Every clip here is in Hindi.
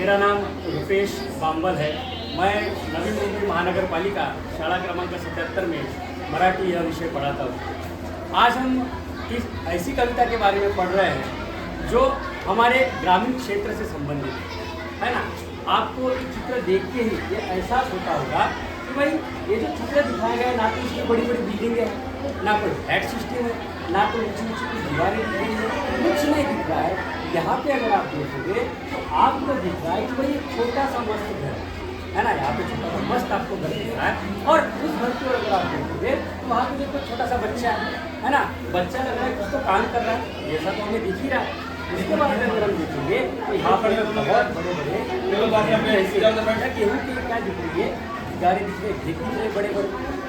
मेरा नाम रुपेश बांबल है। मैं नवी मुंबई महानगर पालिका शाला क्रमांक 77 में मराठी यह विषय पढ़ाता हूँ। आज हम इस ऐसी कविता के बारे में पढ़ रहे हैं जो हमारे ग्रामीण क्षेत्र से संबंधित है ना। आपको ये चित्र देख के ही ये एहसास होता होगा कि भाई ये जो चित्र दिखाया गया है ना तो इसमें बड़ी बड़ी बिल्डिंग है, ना कोई फ्लैट सिस्टम है, ना कोई ऊँची ऊँची कुछ दीवारें दिख रही है, कुछ नहीं दिख रहा है। यहाँ पे अगर आप देखोगे तो आपको दिख रहा है कि भाई एक छोटा सा मस्त घर है ना। यहाँ पे छोटा सा मस्त आपको घर दिख रहा है और उस घर को अगर आप देखोगे तो वहाँ पे देखो छोटा सा बच्चा है ना। बच्चा लग रहा है कुछ तो काम कर रहा है, ऐसा तो हमें दिख ही रहा है। उसके बाद अगर हम देखेंगे तो यहाँ पर बहुत बड़े बड़े गेहूँ की क्या दिख रही है, गाड़ी दिख रही है, खेत दिख रहे बड़े बड़े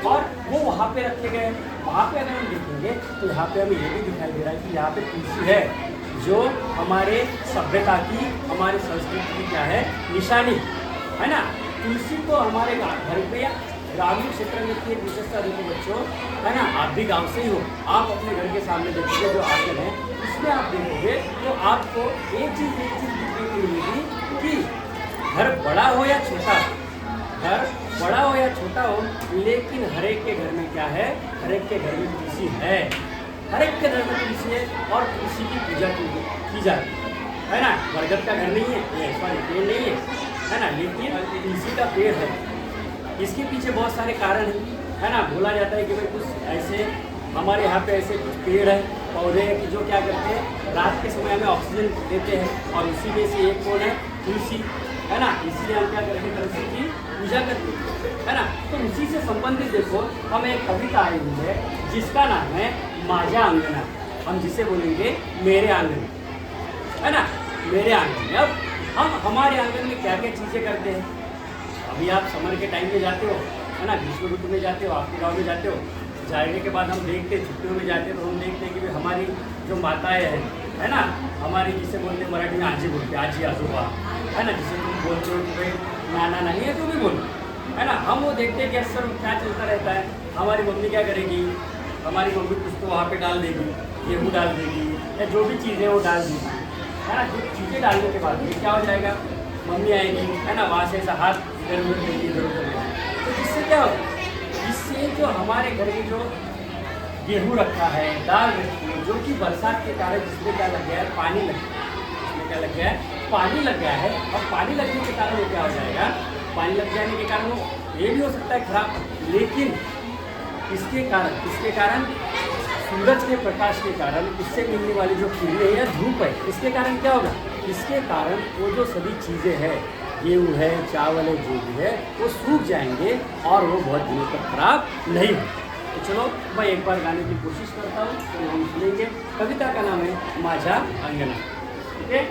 और वो वहाँ पे रखे गए। वहाँ पे अगर हम देखेंगे तो यहाँ पे हमें ये भी दिखाई दे रहा है कि यहाँ पे तुलसी है जो हमारे सभ्यता की, हमारे संस्कृति की क्या है, निशानी है ना। तुलसी को हमारे घर पे या ग्रामीण क्षेत्र में की एक विशेषता देखो बच्चों है ना। आप भी गांव से ही हो, आप अपने घर के सामने देखोगे जो आंगन है उसमें आप देखोगे तो आपको एक चीज़ दिखने को मिलेगी कि घर बड़ा हो या छोटा, घर बड़ा हो या छोटा हो, लेकिन हर एक के घर में क्या है, हर एक के घर में तुलसी है, हर एक के घर में तुलसी है और तुलसी की पूजा की जाती है ना। बरगद का घर नहीं है, ये ऐसा पेड़ नहीं है ना, लेकिन तुलसी का पेड़ है। इसके पीछे बहुत सारे कारण हैं है ना। बोला जाता है कि भाई कुछ ऐसे हमारे यहाँ पे ऐसे कुछ पेड़ है, पौधे हैं कि जो क्या करते हैं, रात के समय हमें ऑक्सीजन देते हैं और उसी में से एक कौन है, तुलसी है ना। इसीलिए हम क्या करते हैं, तुलसी की पूजा करते हैं है ना। तो उसी से संबंधित देखो हमें एक कविता आई हुई है जिसका नाम है माझा आंगना। हम जिसे बोलेंगे मेरे आंगन है ना, मेरे आंगन में। अब हम हमारे आंगन में क्या क्या चीज़ें करते हैं। अभी आप समर के टाइम में जाते हो है ना, ग्रीष्म ऋतु में जाते हो, आपके गाँव में जाते हो, जाने के बाद हम देखते हैं छुट्टियों में जाते हैं तो हम देखते हैं कि भाई हमारी जो माताएँ हैं है ना, हमारी जिसे बोलते हैं मराठी में आजी बोलते हैं, आजी आजोबा है ना, जिसे तुम बोलते हो कि भाई नाना नानी है जो भी बोलो है ना। हम वो देखते हैं कि अक्सर क्या चलता रहता है, हमारी मम्मी क्या करेगी, हमारी मम्मी कुछ तो वहाँ पे डाल देगी, गेहूँ डाल देगी या जो भी चीज़ें वो डाल देगी है ना। जो चीज़ें डालने के बाद ये क्या हो जाएगा, मम्मी आएगी है ना, वहाँ से ऐसा हाथ इधर उधर देगी इधर उधर देगी। तो जिससे क्या होगा, इससे जो हमारे घर में जो गेहूँ रखा है, दाल रखी है, जो कि बरसात के कारण जिसमें क्या लग गया है, पानी लग गया है, इसमें क्या लग गया है, पानी लग गया है। और पानी लगने के कारण वो क्या हो जाएगा, पानी लग जाने के कारण वो ये भी हो सकता है खराब, लेकिन इसके कारण सूरज के प्रकाश के कारण इससे मिलने वाली जो किरणें या धूप है, इसके कारण क्या होगा, इसके कारण वो जो सभी चीज़ें हैं, गेहूँ है, चावल है, जो भी है वो सूख जाएंगे और वो बहुत दिनों तक खराब नहीं होंगे। तो चलो मैं एक बार गाने की कोशिश करता हूँ, तो हम सुनेंगे। कविता का नाम है माझा अंगना। ठीक है।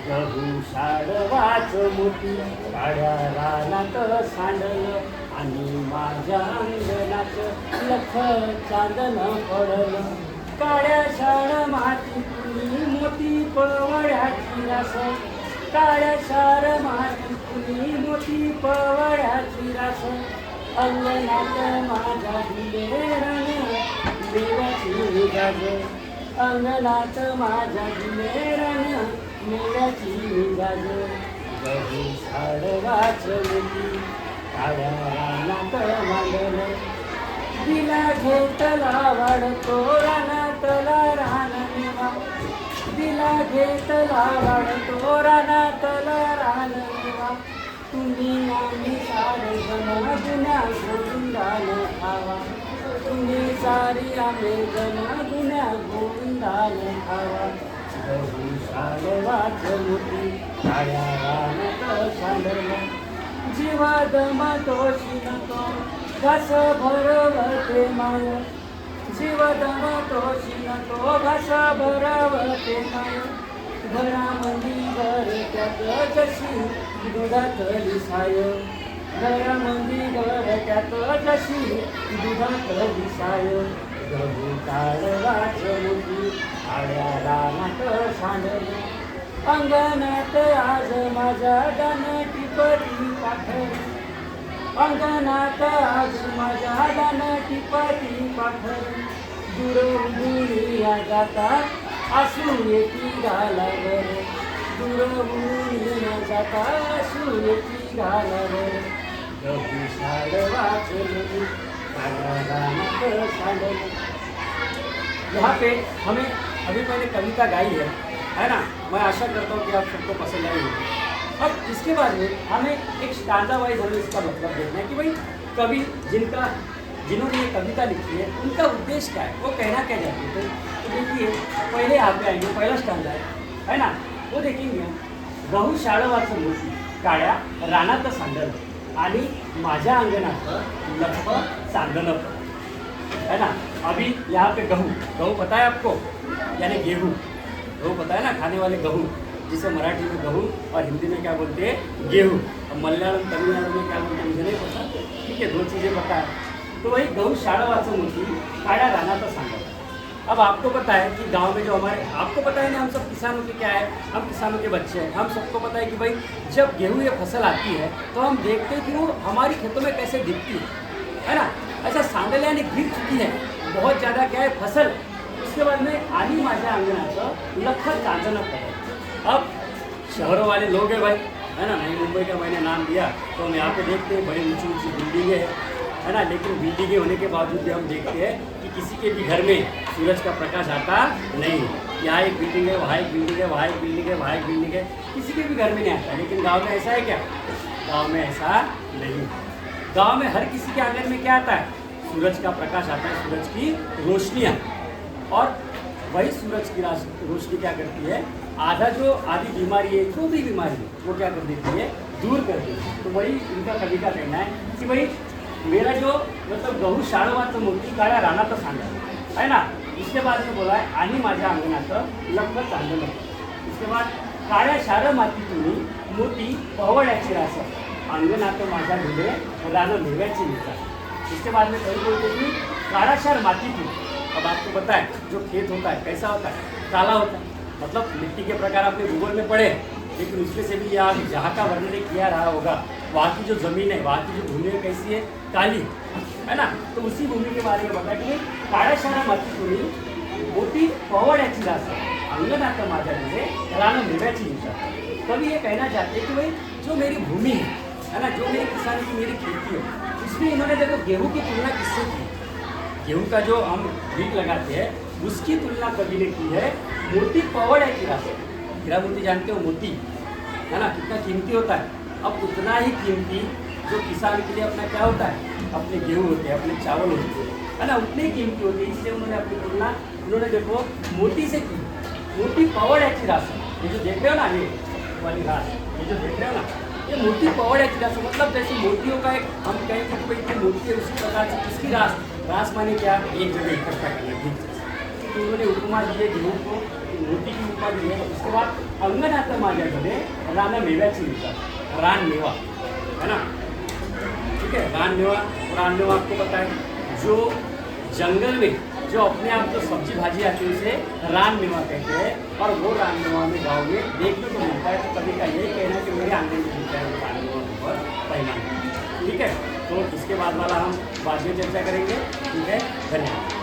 गहू शाळवाच मोती काळ्या रानात सांडलं आणि माझ्या अंगणात लख चांदन पडलं। काळ्या शाळ मातीतून मोती पवळ्याची रास, काळ्या शाळ मातीतून मोती पवळ्याची रास। अंगणात माझ्या दिलेरन देवाची गाज, अंगणात माझ्या दिलेरन मेऱ्याची गाज। गहू शाळवाच मोती काळ्या रानात मांडलं, दिला घेतला वाढतो रानातला रानमेवा, दिला घेतला वाढतो रानातला रानमेवा। तुम्ही आम्ही सारे जण गुन्हा गोविंदानं खावा, तुम्ही सारी आम्ही जण गुन्हा गोविंदानं खावा। गहू शाळवाच मोती काळ्या रानात सांडलं, जीवा दमा तोशी नको घास भरवते माय, जीव दमा तोशी नको घास भरवते माय। घरामंदी घरट्यात जशी दुधातली साय, घरामंदी घरट्यात जशी दुधातली साय। गहू काळवाच मोती काळ्या रानात सांडलं, अंगणात आज माझ्या दानटी पती पाखरी, अंगणात आज माझ्या दानटी पती पाखरी। दुरून दुरिया जाता आसू येती गालावर, दुरवून न जाता शून्यती घालावर गहू शाळवाचले काळ्या रानात सांडले। यहाँ पे हमें अभी मैंने कविता गाई है ना। मैं आशा करता हूँ कि आप सबको पसंद आई होगी। अब इसके बाद में हमें एक स्टांजा वाइज हमें इसका मतलब देखना है कि भाई कवि जिन्होंने ये कविता लिखी है उनका उद्देश्य क्या है, वो कहना क्या चाहते थे। तो देखिए पहले यहाँ पे आएंगे, पहला स्टांजा है ना, वो देखेंगे गहू शाळवाचं मोती काळ्या रानात सांडलं आणि माझ्या अंगणात लख चांदणं है ना। अभी यहाँ पे गहू पता है आपको, यानी गेहूँ, गहू पता है ना, खाने वाले गहू, जिसे मराठी में गहू और हिंदी में क्या बोलते हैं गेहूँ, और मलयालम तमिलनाडु में क्या बोलते हैं मुझे नहीं पता, ठीक है, 2 चीज़ें पता है। तो वही गहू शाळवाचं मोती काळ्या रानात सांडलं। अब आपको पता है कि गांव में जो हमारे, आपको पता है ना, हम सब किसानों के क्या है, हम किसानों के बच्चे हैं, हम सबको पता है कि भाई जब गेहूँ ये फसल आती है तो हम देखते हैं कि वो हमारी खेतों में कैसे दिखती है ना। ऐसा सांडल यानी गिर चुकी है बहुत ज़्यादा क्या है फसल। उसके बाद में आणि माझ्या अंगणाचं लख चांदणं पडलं। अब शहरों वाले लोग हैं भाई, है ना, नई मुंबई का मैंने नाम दिया, तो हम यहाँ पे देखते हैं बड़ी ऊंची ऊंची बिल्डिंगें है ना, लेकिन बिल्डिंगें होने के बावजूद भी हम देखते हैं कि किसी के भी घर में सूरज का प्रकाश आता नहीं। यहाँ एक बिल्डिंग है, वहाँ एक बिल्डिंग है, वहाँ एक बिल्डिंग है, वहाँ एक बिल्डिंग है, किसी के भी घर में नहीं आता। लेकिन गाँव में ऐसा है क्या? गाँव में ऐसा नहीं। गाँव में हर किसी के आंगन में क्या आता है? सूरज का प्रकाश आता है, सूरज की रोशनियाँ। और वही सूरज की रोशनी क्या करती है, आधी बीमारी है, जो भी बीमारी है वो क्या कर देती है, दूर कर देती है। तो वही इनका कवि का कहना है कि भाई मेरा जो मतलब गहू शाळवाचं मोती काळ्या रानात सांडलं है ना। इसके बाद में बोला है आणि माझ्या अंगणात लख चांदणं। इसके बाद काळ्या शार मातीतून मोती पवळ्याची रास अंगणात माझ्या ढुले रानं नेव्याची निचा। इसके बाद में कवि बोलते कि काळा शार मातीतून, अब आपको पता है जो खेत होता है कैसा होता है, काला होता है, मतलब मिट्टी के प्रकार आपने भूगोल में पढ़े, लेकिन उसमें से भी आप जहाँ का वर्णन किया रहा होगा वहाँ की जो ज़मीन है, वहाँ की जो भूमि है कैसी है, काली है ना। तो उसी भूमि के बारे में बता कि काळ्या शाळा मातीतून मोती पवळ्याची रास अंगणात माझ्या ढुले रानं नेव्याची निचा। कभी ये कहना चाहते हैं कि भाई जो मेरी भूमि है ना, जो मेरी किसानी की मेरी खेती है, उसमें इन्होंने देखो गेहूँ की तुलना किससे की, गेहूँ का जो हम बीज लगाते हैं उसकी तुलना कभी ने की है मोती पवळ्याची रास। हीरा मोती जानते हो, मोती है ना, कितना कीमती होता है। अब उतना ही कीमती जो किसान के लिए अपना क्या होता है, अपने गेहूँ होते हैं, अपने चावल होते हैं, है ना, उतनी कीमती होती है। इसलिए उन्होंने अपनी तुलना उन्होंने देखो मोती से की, मोती पवळ्याची रास। ये जो देख रहे हो ना, ये वाली रास, ये जो देख रहे हो ना, ये मोती पवळ्याची रास, मतलब जैसे मोतियों का एक हम कहेंगे कि भाई मोती है, उसी प्रकार से इसकी रास माने क्या, एक जगह इकट्ठा करना, ठीक है। तो उन्होंने उपमा दी है गेहूँ को, मोती की उपमा दी है। उसके बाद अंगणात माझ्या ढुले रानं नेव्याची निचा, रान मेवा है ना, ठीक है, रान मेवा। रान मेवा आपको पता है जो जंगल में जो अपने आप जो सब्जी भाजी आती है उसे रान मेवा कहते हैं, और वो रान मेवा में गाँव में देखने को मिलता है। तो कभी का यही कहना है कि मेरे आंगन में मिलता है वो रान मेवा ऊपर पहला, ठीक है। तो इसके बाद वाला हम बाद में चर्चा करेंगे, ठीक है, धन्यवाद।